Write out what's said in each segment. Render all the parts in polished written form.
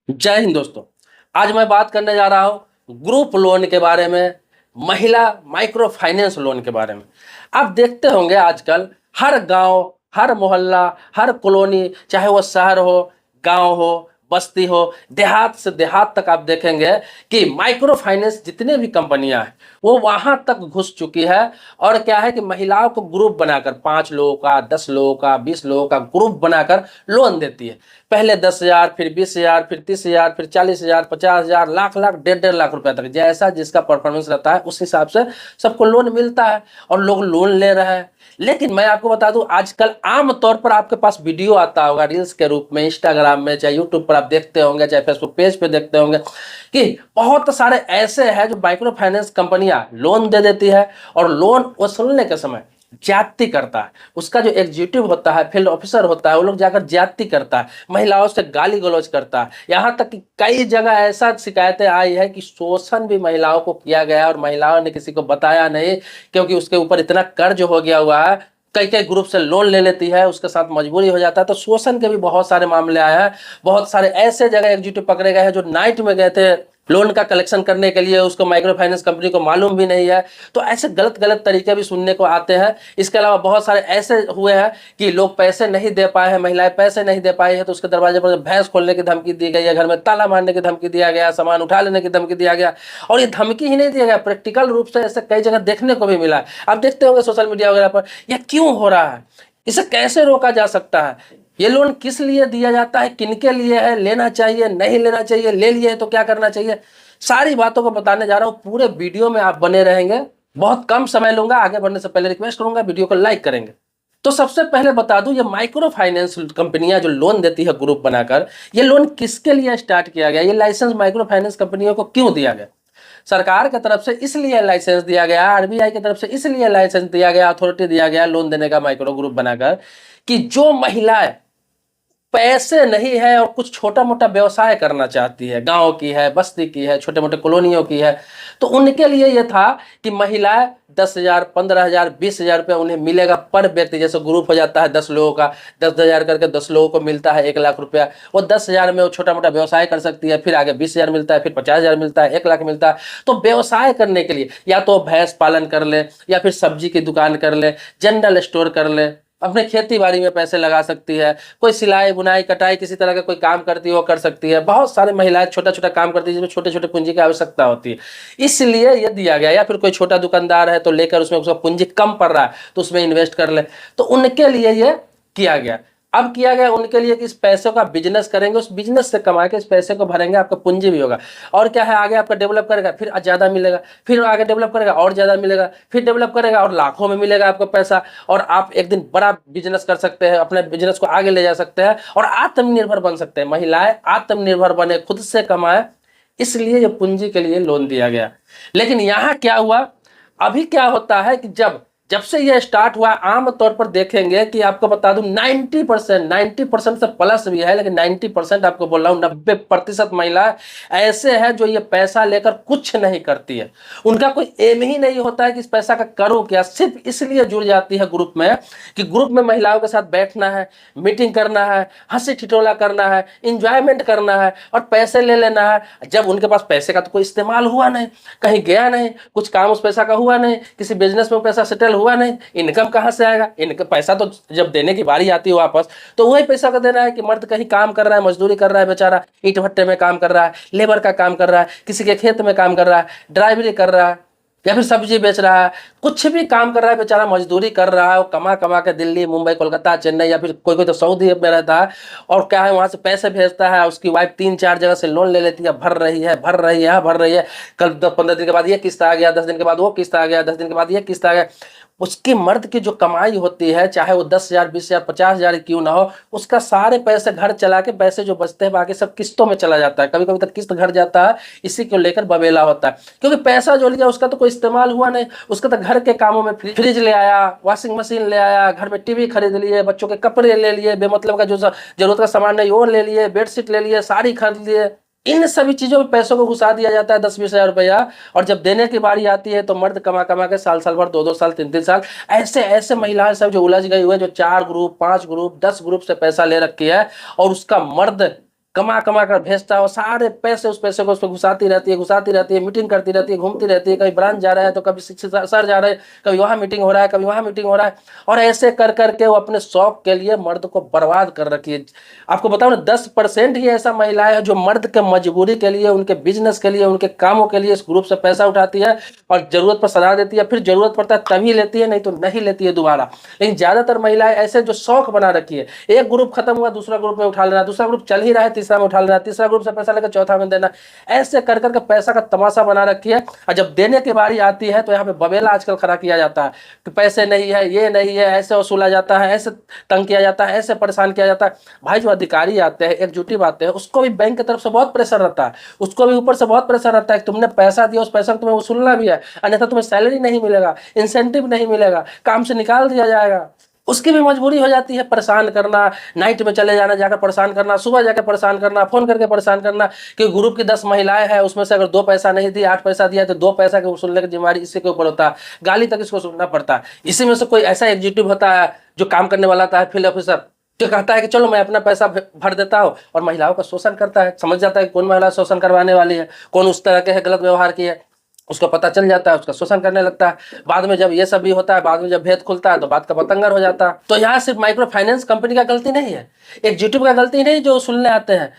जय हिंद दोस्तों। आज मैं बात करने जा रहा हूँ ग्रुप लोन के बारे में, महिला माइक्रो फाइनेंस लोन के बारे में। आप देखते होंगे आजकल हर गांव, हर मोहल्ला, हर कॉलोनी, चाहे वो शहर हो, गांव हो, बस्ती हो, देहात से देहात तक आप देखेंगे कि माइक्रो फाइनेंस जितने भी कंपनियां हैं वो वहां तक घुस चुकी है। और क्या है कि महिलाओं को ग्रुप बनाकर 5 लोगों का, 10 लोगों का, 20 लोगों का ग्रुप बनाकर लोन देती है। पहले 10,000, फिर 20,000, फिर 30,000, फिर 40,000, 50,000, लाख लाख, 1.5 लाख रुपए तक, जैसा जिसका परफॉर्मेंस रहता है उस हिसाब से सबको लोन मिलता है और लोग लोन ले रहे हैं। लेकिन मैं आपको बता दूं, आजकल आम तौर पर आपके पास वीडियो आता होगा रील्स के रूप में, इंस्टाग्राम में, चाहे यूट्यूब पर आप देखते होंगे, चाहे फेसबुक पेज पे देखते होंगे कि बहुत सारे ऐसे हैं जो माइक्रो फाइनेंस कंपनियां लोन दे देती है और लोन वसूलने के समय ज्यादती करता है। उसका जो एग्जीक्यूटिव होता है, फील्ड ऑफिसर होता है, वो लोग जाकर ज्यादती करता है, महिलाओं से गाली गलौज करता है। यहाँ तक कि कई जगह ऐसा शिकायतें आई है कि शोषण भी महिलाओं को किया गया और महिलाओं ने किसी को बताया नहीं, क्योंकि उसके ऊपर इतना कर्ज हो गया हुआ है। कई कई ग्रुप से लोन ले लेती है, उसके साथ मजबूरी हो जाता है। तो शोषण के भी बहुत सारे मामले आए हैं। बहुत सारे ऐसे जगह एग्जीक्यूटिव पकड़े गए हैं जो नाइट में गए थे लोन का कलेक्शन करने के लिए, उसको माइक्रो फाइनेंस कंपनी को मालूम भी नहीं है। तो ऐसे गलत गलत तरीके भी सुनने को आते हैं। इसके अलावा बहुत सारे ऐसे हुए हैं कि लोग पैसे नहीं दे पाए हैं, महिलाएं पैसे नहीं दे पाई है, तो उसके दरवाजे पर भैंस खोलने की धमकी दी गई है, घर में ताला मारने की धमकी दिया गया, सामान उठा लेने की धमकी दिया गया। और ये धमकी ही नहीं दिया गया, प्रैक्टिकल रूप से ऐसे कई जगह देखने को भी मिला है। आप देखते होंगे सोशल मीडिया वगैरह पर, यह क्यों हो रहा है, इसे कैसे रोका जा सकता है, ये लोन किस लिए दिया जाता है, किनके लिए है, लेना चाहिए नहीं लेना चाहिए, ले लिए तो क्या करना चाहिए, सारी बातों को बताने जा रहा हूं। पूरे वीडियो में आप बने रहेंगे। बहुत कम समय लूंगा। आगे बढ़ने से पहले रिक्वेस्ट करूंगा वीडियो को लाइक करेंगे। तो सबसे पहले बता दूं, ये माइक्रो फाइनेंस कंपनियां जो लोन देती है ग्रुप बनाकर, ये लोन किसके लिए स्टार्ट किया गया, ये लाइसेंस माइक्रो फाइनेंस कंपनियों को क्यों दिया गया। सरकार की तरफ से इसलिए लाइसेंस दिया गया, आरबीआई की तरफ से इसलिए लाइसेंस दिया गया, अथॉरिटी दिया गया लोन देने का माइक्रो ग्रुप बनाकर, कि जो महिलाएं पैसे नहीं है और कुछ छोटा मोटा व्यवसाय करना चाहती है, गांव की है, बस्ती की है, छोटे मोटे कॉलोनियों की है, तो उनके लिए यह था कि महिलाएं 10,000, 15,000, 20,000 रुपये उन्हें मिलेगा पर व्यक्ति। जैसे ग्रुप हो जाता है 10 लोगों का, 10,000 करके 10 लोगों को मिलता है 1 लाख रुपया। वो 10,000 में वो छोटा मोटा व्यवसाय कर सकती है, फिर आगे 20,000 मिलता है, फिर 50,000 मिलता है, 1 लाख मिलता है। तो व्यवसाय करने के लिए या तो भैंस पालन कर ले, या फिर सब्जी की दुकान कर ले, जनरल स्टोर कर ले, अपने खेती बाड़ी में पैसे लगा सकती है, कोई सिलाई बुनाई कटाई किसी तरह का कोई काम करती है वो कर सकती है। बहुत सारे महिलाएं छोटा छोटा काम करती है जिसमें छोटे छोटे पूंजी की आवश्यकता होती है, इसलिए ये दिया गया। या फिर कोई छोटा दुकानदार है तो लेकर उसमें उसका पूंजी कम पड़ रहा है तो उसमें इन्वेस्ट कर ले, तो उनके लिए ये किया गया। अब किया गया उनके लिए कि इस पैसे का बिजनेस करेंगे, उस बिजनेस से कमा के इस पैसे को भरेंगे, आपका पूंजी भी होगा। और क्या है, आगे आपका डेवलप करेगा, फिर ज़्यादा मिलेगा, फिर आगे डेवलप करेगा और ज़्यादा मिलेगा, फिर डेवलप करेगा और लाखों में मिलेगा आपको पैसा। और आप एक दिन बड़ा बिजनेस कर सकते हैं, अपने बिजनेस को आगे ले जा सकते हैं और आत्मनिर्भर बन सकते हैं। महिलाएं आत्मनिर्भर बने, खुद से कमाए, इसलिए ये पूंजी के लिए लोन दिया गया। लेकिन यहाँ क्या हुआ, अभी क्या होता है कि जब जब से ये स्टार्ट हुआ, आम तौर पर देखेंगे कि आपको बता दूं 90% से प्लस भी है, लेकिन 90% आपको बोल रहा हूं, 90% महिला ऐसे हैं जो ये पैसा लेकर कुछ नहीं करती है। उनका कोई एम ही नहीं होता है कि इस पैसा का करूं क्या, सिर्फ इसलिए जुड़ जाती है ग्रुप में कि ग्रुप में महिलाओं के साथ बैठना है, मीटिंग करना है, हंसी ठिठोला करना है, इंजॉयमेंट करना है और पैसे ले लेना है। जब उनके पास पैसे का तो कोई इस्तेमाल हुआ नहीं, कहीं गया नहीं, कुछ काम उस पैसा का हुआ नहीं, किसी बिजनेस में पैसा सेटल हुआ नहीं, इनकम कहां से आएगा, इनका पैसा तो जब देने की बारी आती है वापस, तो वही पैसा का देना है। कि मर्द कहीं काम कर रहा है, मजदूरी कर रहा है बेचारा, ईंट भट्टे में काम कर रहा है, लेबर का काम कर रहा है, किसी के खेत में काम कर रहा है, ड्राइवरी कर रहा है, या फिर सब्जी बेच रहा है, कुछ भी काम कर रहा है बेचारा, मजदूरी कर रहा है, वो कमा कमा के दिल्ली, मुंबई, कोलकाता, चेन्नई, या फिर कोई कोई तो सऊदी में रहता है और क्या है वहां से पैसे भेजता है। उसकी वाइफ 3-4 जगह से लोन ले लेती है, भर रही है, भर रही है, भर रही है। कल 15 दिन के बाद ये किस्त आ गया, 10 दिन के बाद वो किस्त आ गया, 10 दिन के बाद ये किस्त आ गया। उसकी मर्द की जो कमाई होती है, चाहे वो 10,000, 20,000, 50,000 क्यों ना हो, उसका सारे पैसे घर चला के, पैसे जो बचते हैं बाकी सब किस्तों में चला जाता है। कभी कभी तक किस्त घर जाता है, इसी को लेकर बबेला होता है, क्योंकि पैसा जो लिया उसका तो कोई इस्तेमाल हुआ नहीं। उसका तो घर के कामों में फ्रिज ले आया, वॉशिंग मशीन ले आया, घर में टीवी खरीद लिए, बच्चों के कपड़े ले लिए, बेमतलब का जो जरूरत का सामान नहीं वो ले लिए, बेडशीट ले लिए, साड़ी खरीद लिए, इन सभी चीजों में पैसों को घुसा दिया जाता है, 10-20 हजार रुपया। और जब देने की बारी आती है तो मर्द कमा कमा के साल साल भर, 2-2 साल, 3-3 साल, ऐसे ऐसे महिलाएं सब जो उलझ गई हुई है, जो 4 ग्रुप, 5 ग्रुप, 10 ग्रुप से पैसा ले रखी है, और उसका मर्द कमा कमा कर भेजता है और सारे पैसे उस पैसे को उस पर घुसाती रहती है, मीटिंग करती रहती है, घूमती रहती है, कभी ब्रांच जा रहा है तो कभी सर जा रहे हैं, कभी वहाँ मीटिंग हो रहा है, कभी वहाँ मीटिंग हो रहा है, और ऐसे कर करके वो अपने शौक के लिए मर्द को बर्बाद कर रखी है। आपको बताओ ना, 10% ही ऐसा महिलाएं हैं जो मर्द के मजबूरी के लिए, उनके बिजनेस के लिए, उनके कामों के लिए इस ग्रुप से पैसा उठाती है और जरूरत पर सदा देती है, फिर जरूरत पड़ता है तभी लेती है, नहीं तो नहीं लेती है दोबारा। लेकिन ज्यादातर महिलाएं ऐसे जो शौक बना रखी है, एक ग्रुप खत्म हुआ दूसरा ग्रुप में उठा लेना, दूसरा ग्रुप चल ही रहा है तीसरा में उठा लेना, तीसरा ग्रुप से पैसा लेकर चौथा में देना, ऐसे कर करके पैसा का तमाशा बना रखी है। और जब देने की बारी आती है तो यहाँ पे बबेला आजकल खड़ा किया जाता है कि पैसे नहीं है, ये नहीं है, ऐसे वसूला जाता है, ऐसे तंग किया जाता है, ऐसे परेशान किया जाता है। भाई जो अधिकारी आते हैं, एग्जीक्यूटिव आते हैं, उसको भी बैंक की तरफ से बहुत प्रेशर रहता है, उसको भी ऊपर से बहुत प्रेशर रहता है कि तुमने पैसा दिया, उस पैसा को तुम्हें वसूलना भी है, अन्यथा तुम्हें सैलरी नहीं मिलेगा, इंसेंटिव नहीं मिलेगा, काम से निकाल दिया जाएगा। उसकी भी मजबूरी हो जाती है परेशान करना, नाइट में चले जाना, जाकर परेशान करना, सुबह जाकर परेशान करना, फोन करके परेशान करना कि ग्रुप की 10 महिलाएं हैं, उसमें से अगर 2 पैसा नहीं दी, 8 पैसा दिया तो 2 पैसा के वसूलने की जिम्मेदारी इसी के ऊपर होता है, गाली तक इसको सुनना पड़ता है। इसी में से कोई ऐसा एग्जीक्यूटिव होता है जो काम करने वाला था, फील्ड ऑफिसर, जो कहता है कि चलो मैं अपना पैसा भर देता हूँ, और महिलाओं का शोषण करता है, समझ जाता है कौन महिला शोषण करवाने वाली है, कौन उस तरह के है गलत व्यवहार की है, उसको पता चल जाता है, उसका शोषण करने लगता है। बाद में जब ये सब भी होता है, बाद में जब भेद खुलता है तो बात का बतंगर हो जाता है। तो यहाँ सिर्फ माइक्रो फाइनेंस कंपनी का गलती नहीं है, एग्जीक्यूटिव का गलती नहीं जो सुनने आते हैं,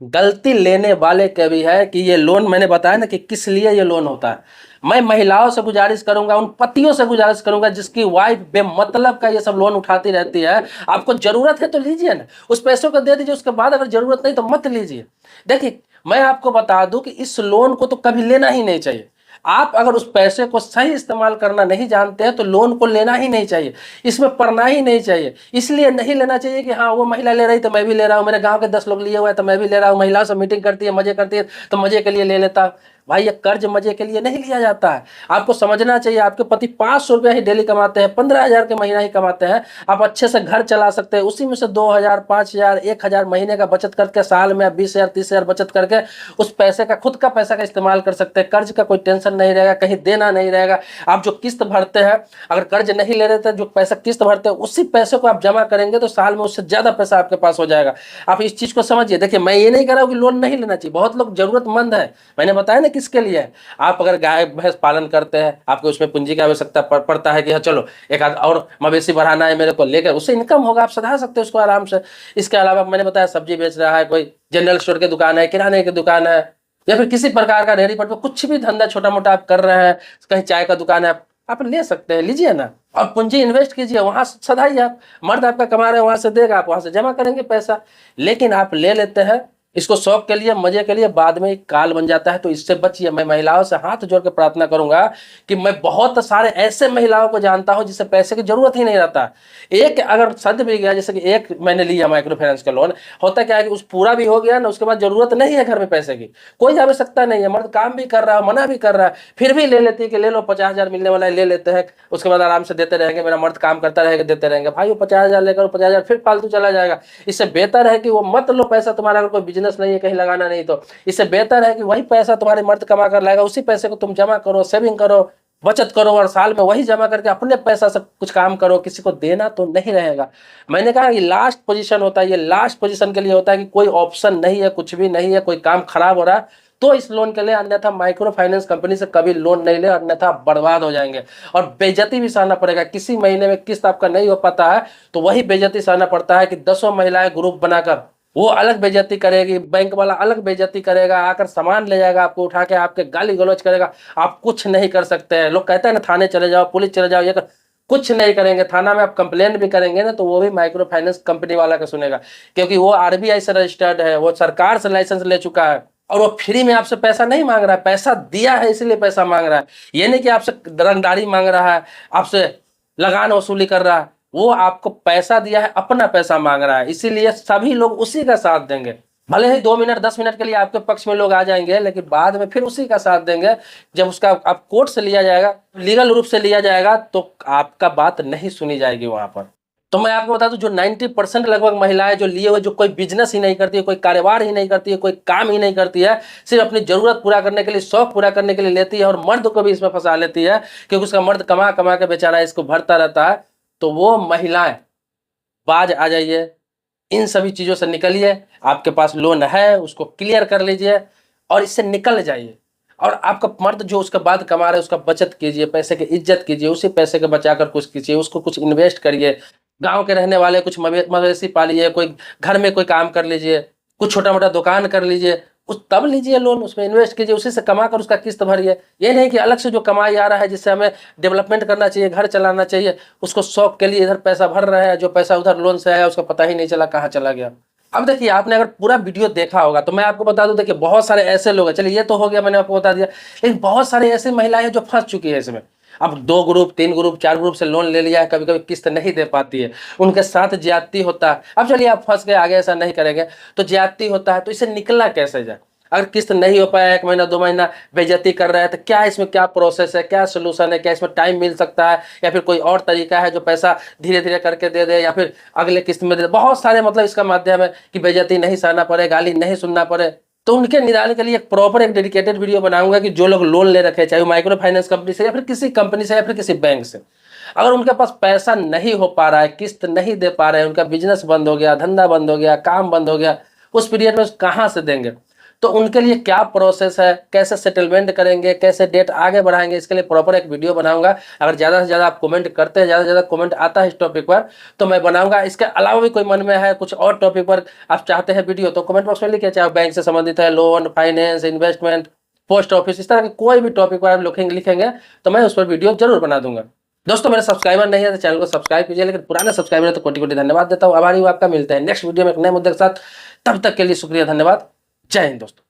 गलती लेने वाले का भी है कि ये लोन, मैंने बताया ना कि किस लिए ये लोन होता है। मैं महिलाओं से गुजारिश करूंगा, उन पतियों से गुजारिश करूंगा जिसकी वाइफ बेमतलब का ये सब लोन उठाती रहती है, आपको जरूरत है तो लीजिए ना, उस पैसों को दे दीजिए, उसके बाद अगर जरूरत नहीं तो मत लीजिए। देखिए मैं आपको बता दूं कि इस लोन को तो कभी लेना ही नहीं चाहिए। आप अगर उस पैसे को सही इस्तेमाल करना नहीं जानते हैं तो लोन को लेना ही नहीं चाहिए, इसमें पढ़ना ही नहीं चाहिए। इसलिए नहीं लेना चाहिए कि हाँ वो महिला ले रही तो मैं भी ले रहा हूँ, मेरे गांव के 10 लोग लिए हुए हैं तो मैं भी ले रहा हूँ, महिलाओं से मीटिंग करती है, मजे करती है तो मजे के लिए ले लेता हूँ। भाई ये कर्ज मजे के लिए नहीं लिया जाता है। आपको समझना चाहिए, आपके पति 500 रुपया ही डेली कमाते हैं, 15,000 के महीना ही कमाते हैं, आप अच्छे से घर चला सकते हैं, उसी में से 2,000, 5,000, 1,000 महीने का बचत करके साल में 20,000, 30,000 बचत करके उस पैसे का, खुद का पैसा का इस्तेमाल कर सकते हैं। कर्ज का कोई टेंशन नहीं रहेगा, कहीं देना नहीं रहेगा। आप जो किस्त भरते हैं, अगर कर्ज नहीं ले रहे थे, जो पैसा किस्त भरते हैं उसी पैसे को आप जमा करेंगे तो साल में उससे ज्यादा पैसा आपके पास हो जाएगा। आप इस चीज को समझिए। देखिए मैं ये नहीं कह रहा हूँ कि लोन नहीं लेना चाहिए, बहुत लोग जरूरतमंद है, मैंने बताया ना किसके लिए। आप अगर गाय भैंस पालन करते हैं, आपको उसमें पूंजी की आवश्यकता पड़ता है कि हाँ चलो एक आध और मवेशी बढ़ाना है मेरे को, लेकर उससे इनकम होगा, आप सधा सकते हैं उसको आराम से। इसके अलावा मैंने बताया सब्जी बेच रहा है, कोई जनरल स्टोर की दुकान है, किराने की दुकान है, या फिर किसी प्रकार का रेहड़ी पटरी, कुछ भी धंधा छोटा मोटा आप कर रहे हैं, कहीं चाय का दुकान है, आप ले सकते हैं, लीजिए ना और पूंजी इन्वेस्ट कीजिए, वहां से सधाइए। आप मर्द आपका कमा रहे हैं, वहां से देगा, आप वहां से जमा करेंगे पैसा। लेकिन आप ले लेते हैं इसको शौक के लिए, मजे के लिए, बाद में एक काल बन जाता है, तो इससे बचिए। मैं महिलाओं से हाथ जोड़ के प्रार्थना करूंगा कि मैं बहुत सारे ऐसे महिलाओं को जानता हूं जिसे पैसे की जरूरत ही नहीं रहता। एक अगर सद भी गया, जैसे कि एक मैंने लिया माइक्रो फाइनेंस का लोन, होता क्या है कि उस पूरा भी हो गया ना, उसके बाद जरूरत नहीं है घर में पैसे की, कोई आवश्यकता नहीं है, मर्द काम भी कर रहा है, मना भी कर रहा है, फिर भी ले लेती है कि ले लो 50,000 मिलने वाला है, ले लेते हैं, उसके बाद आराम से देते रहेंगे, मेरा मर्द काम करता रहेगा, देते रहेंगे। भाई वो 50,000 लेकर 50,000 फिर फालतू चला जाएगा। इससे बेहतर है कि वो मत लो पैसा, तुम्हारा अगर कोई बिजनेस नहीं है, कहीं लगाना नहीं, तो इससे बेहतर है कि वही पैसा तुम्हारे मर्द कमा कर लाएगा, उसी पैसे को तुम जमा करो, सेविंग करो, बचत करो, और साल में वही जमा करके अपने पैसा से कुछ काम करो, किसी को देना तो नहीं रहेगा। मैंने कहा ये लास्ट पोजीशन होता है, ये लास्ट पोजीशन के लिए होता है कि कोई ऑप्शन नहीं है, कुछ भी नहीं है, कोई काम खराब हो रहा है तो इस लोन के लिए, अन्यथा माइक्रो फाइनेंस कंपनी से कभी लोन नहीं ले, अन्यथा बर्बाद हो जाएंगे और बेइज्जती भी सहना पड़ेगा। किसी महीने में किस्त आपका नहीं हो पाता है तो वही बेइज्जती सहना पड़ता है कि 10 महिलाएं ग्रुप बनाकर वो अलग बेइज्जती करेगी, बैंक वाला अलग बेइज्जती करेगा, आकर सामान ले जाएगा, आपको उठा के आपके गाली गलौज करेगा, आप कुछ नहीं कर सकते हैं। लोग कहते हैं ना थाने चले जाओ, पुलिस चले जाओ, ये कुछ नहीं करेंगे। थाना में आप कंप्लेन भी करेंगे ना तो वो भी माइक्रो फाइनेंस कंपनी वाला का सुनेगा, क्योंकि वो आरबीआई से रजिस्टर्ड है, वो सरकार से लाइसेंस ले चुका है, और वो फ्री में आपसे पैसा नहीं मांग रहा है, पैसा दिया है इसलिए पैसा मांग रहा है। ये नहीं कि आपसे रंगदारी मांग रहा है, आपसे लगान वसूली कर रहा है, वो आपको पैसा दिया है, अपना पैसा मांग रहा है, इसीलिए सभी लोग उसी का साथ देंगे। भले ही 2 मिनट 10 मिनट के लिए आपके पक्ष में लोग आ जाएंगे, लेकिन बाद में फिर उसी का साथ देंगे। जब उसका आप कोर्ट से लिया जाएगा, लीगल रूप से लिया जाएगा, तो आपका बात नहीं सुनी जाएगी वहां पर। तो मैं आपको बता दूं, जो 90% लगभग महिलाएं जो लिए हुए, जो कोई बिजनेस ही नहीं करती है, कोई कारोबार ही नहीं करती है, कोई काम ही नहीं करती है, सिर्फ अपनी जरूरत पूरा करने के लिए, शौक पूरा करने के लिए लेती है, और मर्द को भी इसमें फंसा लेती है क्योंकि उसका मर्द कमा कमा के बेचारा इसको भरता रहता है। तो वो महिलाएं बाज आ जाइए, इन सभी चीज़ों से निकलिए। आपके पास लोन है उसको क्लियर कर लीजिए और इससे निकल जाइए। और आपका मर्द जो उसके बाद कमा रहे हैं उसका बचत कीजिए, पैसे की इज्जत कीजिए, उसी पैसे को बचाकर कुछ कीजिए, उसको कुछ इन्वेस्ट करिए। गांव के रहने वाले कुछ मवेशी पालिए, कोई घर में कोई काम कर लीजिए, कुछ छोटा मोटा दुकान कर लीजिए, उस तब लीजिए लोन, उसमें इन्वेस्ट कीजिए, उसी से कमा कर उसका किस्त भरिए। ये नहीं कि अलग से जो कमाई आ रहा है जिससे हमें डेवलपमेंट करना चाहिए, घर चलाना चाहिए, उसको शौक के लिए इधर पैसा भर रहे हैं, जो पैसा उधर लोन से आया उसका पता ही नहीं चला कहाँ चला गया। अब देखिए, आपने अगर पूरा वीडियो देखा होगा तो मैं आपको बता दूं, देखिए बहुत सारे ऐसे लोग हैं, चलिए ये तो हो गया मैंने आपको बता दिया, लेकिन बहुत सारे ऐसे महिलाएं हैं जो फंस चुकी है इसमें। अब 2 ग्रुप 3 ग्रुप 4 ग्रुप से लोन ले लिया है, कभी कभी किस्त नहीं दे पाती है, उनके साथ ज्यादती होता है। अब चलिए आप फंस गए, आगे ऐसा नहीं करेंगे, तो ज्यादती होता है तो इससे निकलना कैसे जाए। अगर किस्त नहीं हो पाया, 1 महीना 2 महीना बेइज्जती कर रहा है, तो क्या इसमें क्या प्रोसेस है, क्या सोल्यूशन है, क्या इसमें टाइम मिल सकता है, या फिर कोई और तरीका है जो पैसा धीरे धीरे करके दे दे, या फिर अगले किस्त में दे दे। बहुत सारे मतलब इसका माध्यम है कि बेइज्जती नहीं सहना पड़े, गाली नहीं सुनना पड़े। तो उनके निदान के लिए एक प्रॉपर एक डेडिकेटेड वीडियो बनाऊंगा कि जो लोग लोन ले रखे हैं, चाहे वो माइक्रो फाइनेंस कंपनी से या फिर किसी कंपनी से या फिर किसी बैंक से, अगर उनके पास पैसा नहीं हो पा रहा है, किस्त नहीं दे पा रहे हैं, उनका बिजनेस बंद हो गया, धंधा बंद हो गया, काम बंद हो गया, उस पीरियड में कहाँ से देंगे, तो उनके लिए क्या प्रोसेस है, कैसे सेटलमेंट करेंगे, कैसे डेट आगे बढ़ाएंगे, इसके लिए प्रॉपर एक वीडियो बनाऊंगा। अगर ज़्यादा से ज़्यादा आप कमेंट करते हैं, ज़्यादा से ज़्यादा कमेंट आता है इस टॉपिक पर, तो मैं बनाऊंगा। इसके अलावा भी कोई मन में है कुछ और टॉपिक पर आप चाहते हैं वीडियो, तो कमेंट बॉक्स में लिखिए, चाहे बैंक से संबंधित है, loan, finance, investment, post office, इस तरह के कोई भी टॉपिक पर आप लिखेंगे तो मैं उस पर वीडियो जरूर बना दूंगा। दोस्तों, मेरे सब्सक्राइबर नहीं है तो चैनल को सब्सक्राइब कीजिए, लेकिन पुराने सब्सक्राइबर है तो कोटि कोटि धन्यवाद देता हूँ। आभारी हूँ आपका। मिलते हैं नेक्स्ट वीडियो में एक नए मुद्दे के साथ, तब तक के लिए शुक्रिया, धन्यवाद, जय हिंद दोस्तों।